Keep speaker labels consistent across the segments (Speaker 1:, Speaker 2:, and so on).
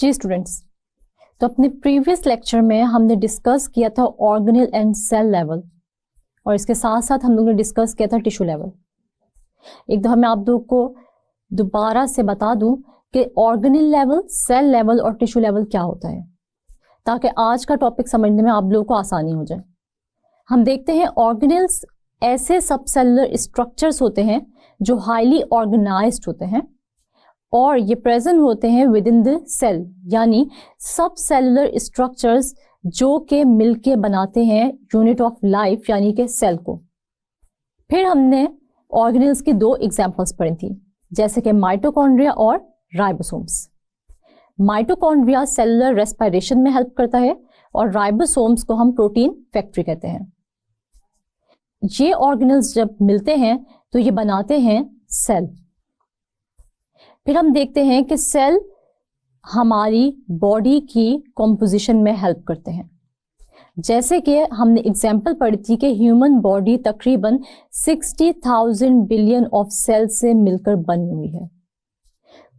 Speaker 1: जी students, तो अपने previous lecture में हमने डिस्कस किया था ऑर्गेनेल एंड सेल लेवल, और इसके साथ साथ हम लोगों ने डिस्कस किया था टिश्यू लेवल। एक दफा मैं आप लोगों को दोबारा से बता दूं कि ऑर्गेनेल लेवल, सेल लेवल और टिश्यू लेवल क्या होता है, ताकि आज का टॉपिक समझने में आप लोगों को आसानी हो जाए। हम देखते हैं ऑर्गेनेल्स ऐसे सबसेलुलर स्ट्रक्चर्स होते हैं जो हाईली ऑर्गेनाइज्ड होते हैं और ये प्रेजेंट होते हैं विद इन द सेल, यानी सब सेलुलर स्ट्रक्चर्स जो के मिलके बनाते हैं यूनिट ऑफ लाइफ यानी कि सेल को। फिर हमने ऑर्गेनेल्स की दो एग्जांपल्स पढ़ी थी, जैसे कि माइटोकॉन्ड्रिया और राइबोसोम्स। माइटोकॉन्ड्रिया सेलुलर रेस्पिरेशन में हेल्प करता है और राइबोसोम्स को हम प्रोटीन फैक्ट्री कहते हैं। ये ऑर्गेनेल्स जब मिलते हैं तो ये बनाते हैं सेल। फिर हम देखते हैं कि सेल हमारी बॉडी की कॉम्पोजिशन में हेल्प करते हैं, जैसे कि हमने एग्जांपल पढ़ी थी कि ह्यूमन बॉडी तकरीबन 60,000 बिलियन ऑफ सेल से मिलकर बनी हुई है।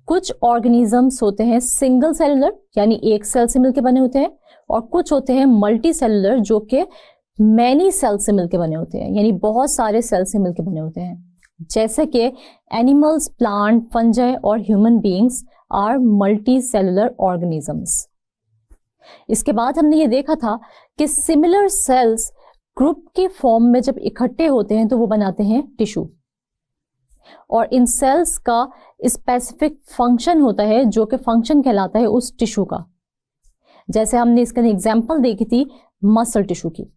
Speaker 1: कुछ ऑर्गेनिजम्स होते हैं सिंगल सेलुलर यानी एक सेल से मिलकर बने होते हैं, और कुछ होते हैं मल्टी सेलुलर जो कि मैनी सेल से मिलकर बने होते हैं, यानी बहुत सारे सेल से मिलकर बने होते हैं, जैसे कि एनिमल्स, प्लांट, फंजाई और human beings are multi cellular organisms. इसके बाद हमने ये देखा था कि सिमिलर सेल्स ग्रुप के फॉर्म में जब इकट्ठे होते हैं तो वो बनाते हैं टिश्यू, और इन सेल्स का स्पेसिफिक फंक्शन होता है जो कि फंक्शन कहलाता है उस टिश्यू का। जैसे हमने इसका एग्जांपल देखी थी मसल टिश्यू की।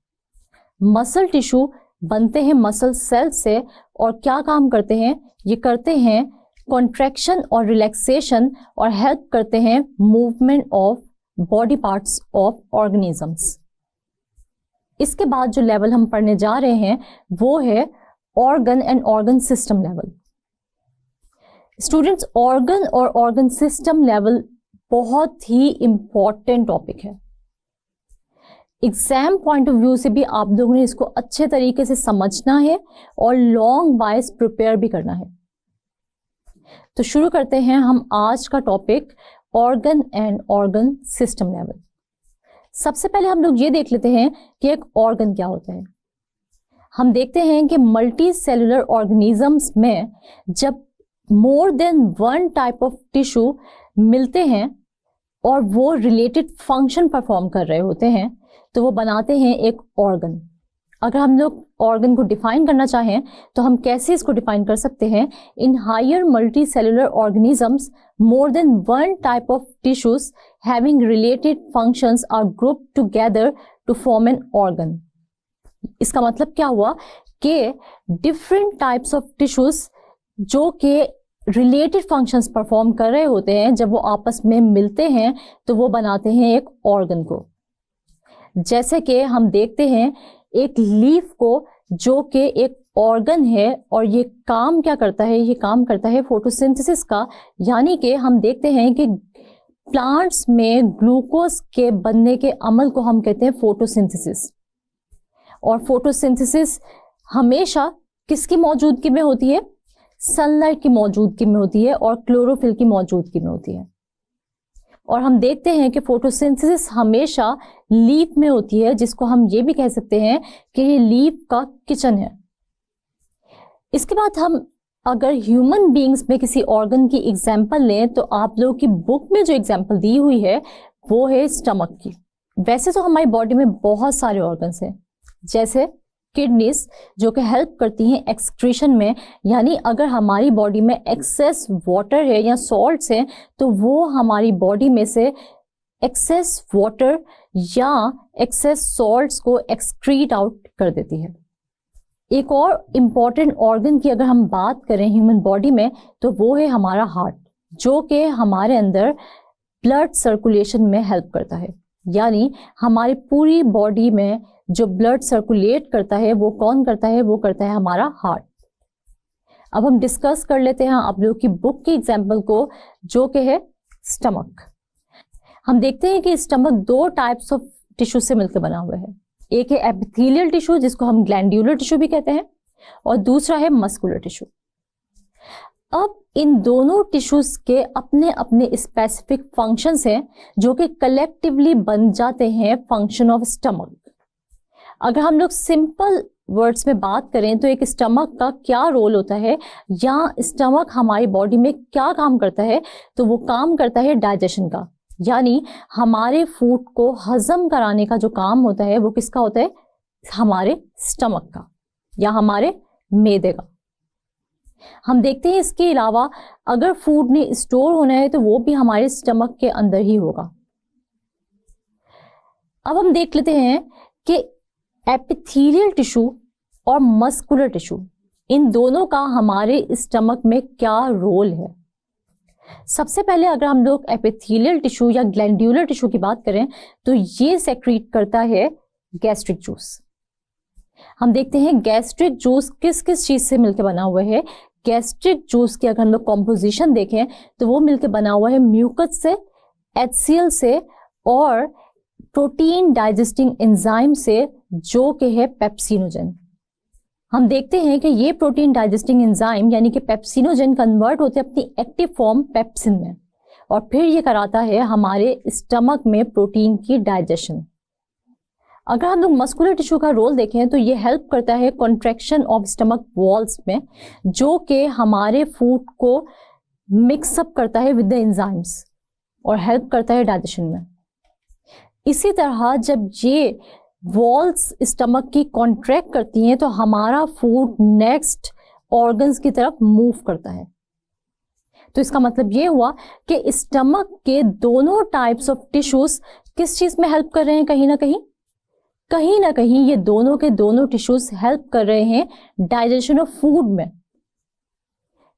Speaker 1: मसल टिश्यू बनते हैं मसल सेल से और क्या काम करते हैं, ये करते हैं कॉन्ट्रैक्शन और रिलैक्सेशन और हेल्प करते हैं movement of body parts of organisms. इसके बाद जो लेवल हम पढ़ने जा रहे हैं वो है organ and organ system level. Students, organ और ऑर्गन सिस्टम लेवल बहुत ही इंपॉर्टेंट टॉपिक है। एग्जाम पॉइंट ऑफ व्यू से भी आप लोगों ने इसको अच्छे तरीके से समझना है और लॉन्ग वाइज प्रिपेयर भी करना है। तो शुरू करते हैं हम आज का topic organ and organ system level. सबसे पहले हम लोग ये देख लेते हैं कि एक ऑर्गन क्या होता है। हम देखते हैं कि मल्टी सेलुलर ऑर्गेनिजम्स में जब मोर than one type of tissue मिलते हैं और वो रिलेटेड फंक्शन परफॉर्म कर रहे होते हैं तो वो बनाते हैं एक ऑर्गन। अगर हम लोग ऑर्गन को डिफाइन करना चाहें तो हम कैसे इसको डिफाइन कर सकते हैं, in higher multi cellular organisms more than one type of tissues having related functions are grouped together to form an organ. इसका मतलब क्या हुआ कि डिफरेंट टाइप्स ऑफ टिश्यूज जो कि रिलेटेड फंक्शंस परफॉर्म कर रहे होते हैं, जब वो आपस में मिलते हैं तो वो बनाते हैं एक ऑर्गन को। जैसे कि हम देखते हैं एक लीफ को जो कि एक ऑर्गन है, और ये काम क्या करता है, ये काम करता है फोटोसिंथेसिस का, यानी कि हम देखते हैं कि प्लांट्स में ग्लूकोज के बनने के अमल को हम कहते हैं फोटोसिंथेसिस। और फोटोसिंथेसिस हमेशा किसकी मौजूदगी में होती है, सनलाइट की मौजूदगी में होती है और क्लोरोफिल की मौजूदगी में होती है। और हम देखते हैं कि फोटोसिंथेसिस हमेशा लीफ में होती है, जिसको हम ये भी कह सकते हैं कि ये लीफ का किचन है। इसके बाद हम अगर ह्यूमन बीइंग्स में किसी ऑर्गन की एग्जांपल लें तो आप लोगों की बुक में जो एग्जांपल दी हुई है वो है स्टमक की। वैसे तो हमारी बॉडी में बहुत सारे ऑर्गन्स हैं, जैसे किडनीज जो कि हेल्प करती हैं एक्सक्रीशन में, यानी अगर हमारी बॉडी में एक्सेस वाटर है या सॉल्ट्स हैं तो वो हमारी बॉडी में से एक्सेस वाटर या एक्सेस सॉल्ट्स को एक्सक्रीट आउट कर देती है। एक और इम्पॉर्टेंट ऑर्गन की अगर हम बात करें ह्यूमन बॉडी में तो वो है हमारा हार्ट, जो कि हमारे अंदर ब्लड सर्कुलेशन में हेल्प करता है। यानी हमारी पूरी बॉडी में जो ब्लड सर्कुलेट करता है वो कौन करता है, वो करता है हमारा हार्ट। अब हम डिस्कस कर लेते हैं आप लोगों की बुक की एग्जांपल को, जो कि है स्टमक। हम देखते हैं कि स्टमक दो टाइप्स ऑफ टिश्यू से मिलकर बना हुआ है। एक है एपिथेलियल टिश्यू जिसको हम ग्लैंड्यूलर टिश्यू भी कहते हैं, और दूसरा है मस्कुलर टिश्यू। अब इन दोनों टिश्यूज के अपने अपने स्पेसिफिक फंक्शंस हैं जो कि कलेक्टिवली बन जाते हैं फंक्शन ऑफ स्टमक। अगर हम लोग सिंपल वर्ड्स में बात करें तो एक स्टमक का क्या रोल होता है या स्टमक हमारी बॉडी में क्या काम करता है, तो वो काम करता है डाइजेशन का, यानी हमारे फूड को हजम कराने का जो काम होता है वो किसका होता है, हमारे स्टमक का या हमारे मैदे का। हम देखते हैं इसके अलावा अगर फूड ने स्टोर होना है तो वो भी हमारे स्टमक के अंदर ही होगा। अब हम देख लेते हैं कि एपिथेलियल टिश्यू और मस्कुलर टिश्यू, इन दोनों का हमारे स्टमक में क्या रोल है। सबसे पहले अगर हम लोग एपिथेलियल टिश्यू या ग्लैंड्यूलर टिश्यू की बात करें तो ये सेक्रीट करता है गैस्ट्रिक जूस। हम देखते हैं गैस्ट्रिक जूस किस किस चीज से मिलकर बना हुआ है। गैस्ट्रिक जूस की अगर हम लोग कॉम्पोजिशन देखें तो वो मिलकर बना हुआ है म्यूकस से, HCl से और प्रोटीन डाइजेस्टिंग एंजाइम से जो कि है पेप्सिनोजन। हम देखते हैं कि ये प्रोटीन डाइजेस्टिंग एंजाइम यानी कि पेप्सिनोजन कन्वर्ट होते हैं अपनी एक्टिव फॉर्म पेप्सिन में और फिर ये कराता है हमारे स्टमक में प्रोटीन की डाइजेशन। अगर हम लोग मस्कुलर टिश्यू का रोल देखें तो ये हेल्प करता है कॉन्ट्रैक्शन ऑफ स्टमक वॉल्स में, जो कि हमारे फूड को मिक्सअप करता है विद द एंजाइम्स और हेल्प करता है डाइजेशन में। इसी तरह जब ये वॉल्स स्टमक की कॉन्ट्रैक्ट करती हैं तो हमारा फूड नेक्स्ट ऑर्गन्स की तरफ मूव करता है। तो इसका मतलब ये हुआ कि स्टमक के दोनों टाइप्स ऑफ टिश्यूज किस चीज में हेल्प कर रहे हैं, कहीं ना कहीं ये दोनों के दोनों टिश्यूज हेल्प कर रहे हैं डाइजेशन ऑफ फूड में।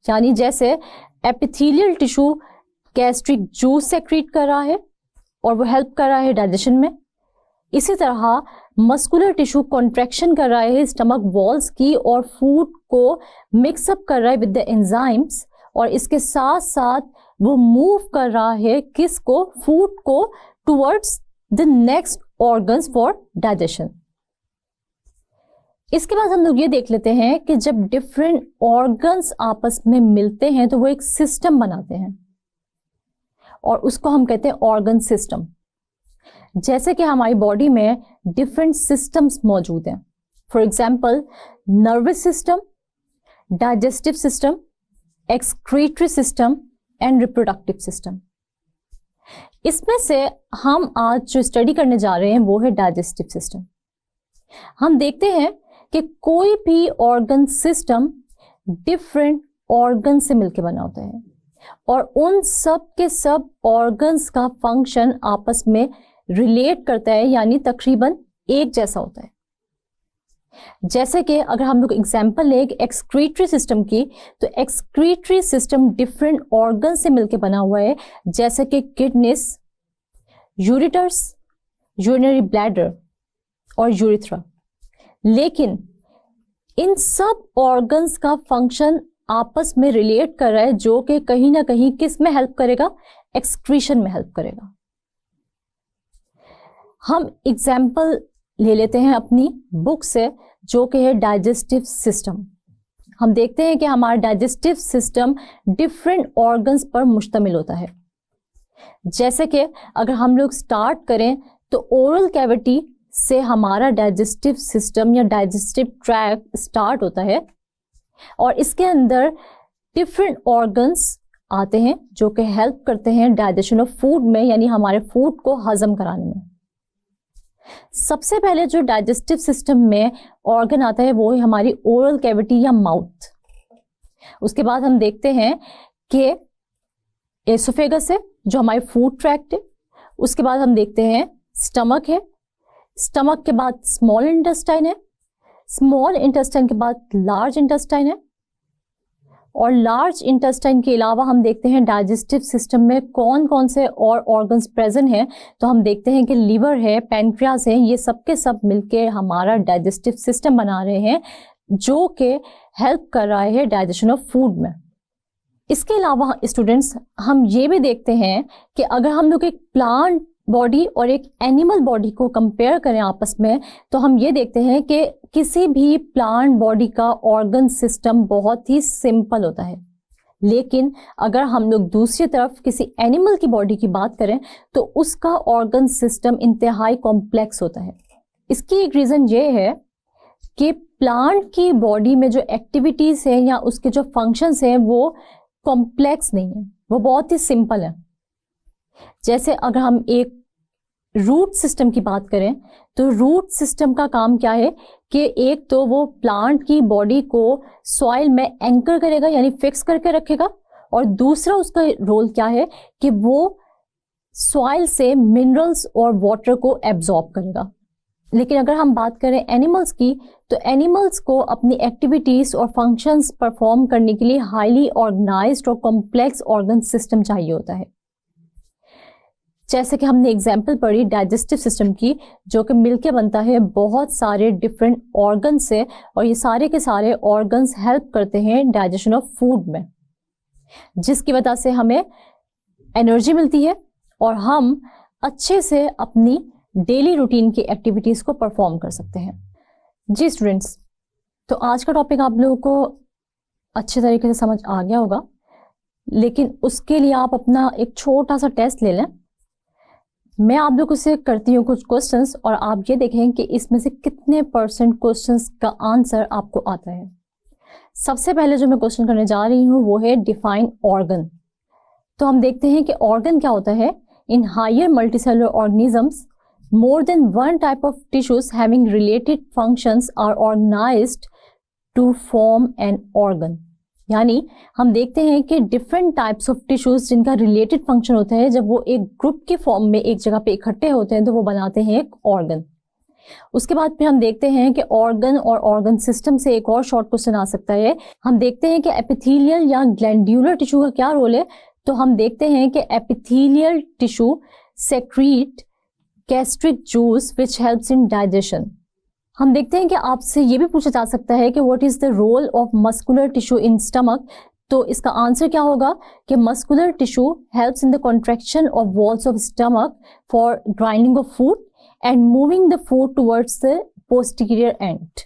Speaker 1: यानी जैसे epithelial tissue gastric juice secrete कर रहा है और वो हेल्प कर रहा है डाइजेशन में, इसी तरह मस्कुलर टिश्यू कॉन्ट्रैक्शन कर रहा है स्टमक वॉल्स की और फूड को मिक्सअप कर रहा है विद द एंजाइम्स और इसके साथ साथ वो मूव कर रहा है किसको, फूड को towards the next organs for digestion. इसके बाद हम लोग ये देख लेते हैं कि जब डिफरेंट ऑर्गन्स आपस में मिलते हैं तो वो एक सिस्टम बनाते हैं और उसको हम कहते हैं ऑर्गन सिस्टम। जैसे कि हमारी बॉडी में डिफरेंट सिस्टम्स मौजूद हैं, for example nervous system, digestive system, excretory system and reproductive system. इसमें से हम आज जो स्टडी करने जा रहे हैं वो है डाइजेस्टिव सिस्टम। हम देखते हैं कि कोई भी ऑर्गन सिस्टम डिफरेंट ऑर्गन से मिलकर बना होता है और उन सब के सब ऑर्गन्स का फंक्शन आपस में रिलेट करता है, यानी तकरीबन एक जैसा होता है। जैसे कि अगर हम लोग एग्जाम्पल लें एक्सक्रीटरी सिस्टम की, तो एक्सक्रीटरी सिस्टम डिफरेंट ऑर्गन से मिलकर बना हुआ है, जैसे कि किडनीज, यूरेटर्स, यूरिनरी ब्लैडर और यूरिथ्रा। लेकिन इन सब ऑर्गन्स का फंक्शन आपस में रिलेट कर रहा है, जो कि कहीं ना कहीं किस में हेल्प करेगा, एक्सक्रीशन में हेल्प करेगा। हम एग्जाम्पल ले लेते हैं अपनी बुक से, जो कि है डाइजेस्टिव सिस्टम। हम देखते हैं कि हमारा डाइजेस्टिव सिस्टम डिफरेंट ऑर्गन्स पर मुश्तमिल होता है। जैसे कि अगर हम लोग स्टार्ट करें तो ओरल कैविटी से हमारा डाइजेस्टिव सिस्टम या डाइजेस्टिव ट्रैक्ट स्टार्ट होता है और इसके अंदर डिफरेंट ऑर्गन्स आते हैं जो कि हेल्प करते हैं डाइजेशन ऑफ फूड में, यानी हमारे फूड को हजम कराने में। सबसे पहले जो डाइजेस्टिव सिस्टम में ऑर्गन आता है वो है हमारी ओरल कैविटी या माउथ। उसके बाद हम देखते हैं कि एसोफेगस है जो हमारी फूड ट्रैक्ट है। उसके बाद हम देखते हैं स्टमक है, स्टमक के बाद स्मॉल इंटेस्टाइन है, स्मॉल इंटेस्टाइन के बाद लार्ज इंटेस्टाइन है और लार्ज इंटेस्टाइन के अलावा हम देखते हैं डाइजेस्टिव सिस्टम में कौन कौन से और ऑर्गन्स प्रेजेंट हैं। तो हम देखते हैं कि लीवर है, पैनक्रियास है, ये सब के सब मिलके हमारा डाइजेस्टिव सिस्टम बना रहे हैं जो कि हेल्प कर रहा है डाइजेशन ऑफ फूड में। इसके अलावा स्टूडेंट्स हम ये भी देखते हैं कि अगर हम लोग एक प्लांट बॉडी और एक एनिमल बॉडी को कंपेयर करें आपस में, तो हम ये देखते हैं कि किसी भी प्लांट बॉडी का ऑर्गन सिस्टम बहुत ही सिंपल होता है, लेकिन अगर हम लोग दूसरी तरफ किसी एनिमल की बॉडी की बात करें तो उसका ऑर्गन सिस्टम इंतहाई कॉम्प्लेक्स होता है। इसकी एक रीज़न ये है कि प्लांट की बॉडी में जो एक्टिविटीज़ हैं या उसके जो फंक्शंस हैं वो कॉम्प्लेक्स नहीं है, वो बहुत ही सिंपल है। जैसे अगर हम एक रूट सिस्टम की बात करें तो रूट सिस्टम का काम क्या है कि एक तो वो प्लांट की बॉडी को सॉइल में एंकर करेगा यानी फिक्स करके रखेगा, और दूसरा उसका रोल क्या है कि वो सॉइल से मिनरल्स और वाटर को एब्जॉर्ब करेगा। लेकिन अगर हम बात करें एनिमल्स की तो एनिमल्स को अपनी एक्टिविटीज और फंक्शंस परफॉर्म करने के लिए हाईली ऑर्गेनाइज्ड और कॉम्प्लेक्स ऑर्गन सिस्टम चाहिए होता है। जैसे कि हमने एग्जाम्पल पढ़ी डाइजेस्टिव सिस्टम की, जो कि मिलके बनता है बहुत सारे डिफरेंट ऑर्गन से, और ये सारे के सारे ऑर्गन्स हेल्प करते हैं डाइजेशन ऑफ फूड में, जिसकी वजह से हमें एनर्जी मिलती है और हम अच्छे से अपनी डेली रूटीन की एक्टिविटीज़ को परफॉर्म कर सकते हैं। जी स्टूडेंट्स, तो आज का टॉपिक आप लोगों को अच्छे तरीके से समझ आ गया होगा, लेकिन उसके लिए आप अपना एक छोटा सा टेस्ट ले लें। मैं आप लोगों से करती हूँ कुछ क्वेश्चंस और आप ये देखें कि इसमें से कितने परसेंट क्वेश्चंस का आंसर आपको आता है। सबसे पहले जो मैं क्वेश्चन करने जा रही हूँ वो है डिफाइन ऑर्गन। तो हम देखते हैं कि ऑर्गन क्या होता है। In higher multicellular organisms more than one type of tissues having related functions are organized to form an organ। यानी हम देखते हैं कि डिफरेंट टाइप्स ऑफ टिश्यूज जिनका रिलेटेड फंक्शन होता है, जब वो एक ग्रुप के फॉर्म में एक जगह पे इकट्ठे होते हैं तो वो बनाते हैं एक ऑर्गन। उसके बाद फिर हम देखते हैं कि ऑर्गन और ऑर्गन सिस्टम से एक और शॉर्ट क्वेश्चन आ सकता है। हम देखते हैं कि एपिथेलियल या ग्लैंड्यूलर टिश्यू का क्या रोल है। तो हम देखते हैं कि epithelial tissue secrete gastric juice which helps in digestion। हम देखते हैं कि आपसे ये भी पूछा जा सकता है कि what is the role of muscular tissue in stomach। तो इसका आंसर क्या होगा कि muscular tissue helps in the contraction of walls of stomach for grinding of food and moving the food towards the posterior end।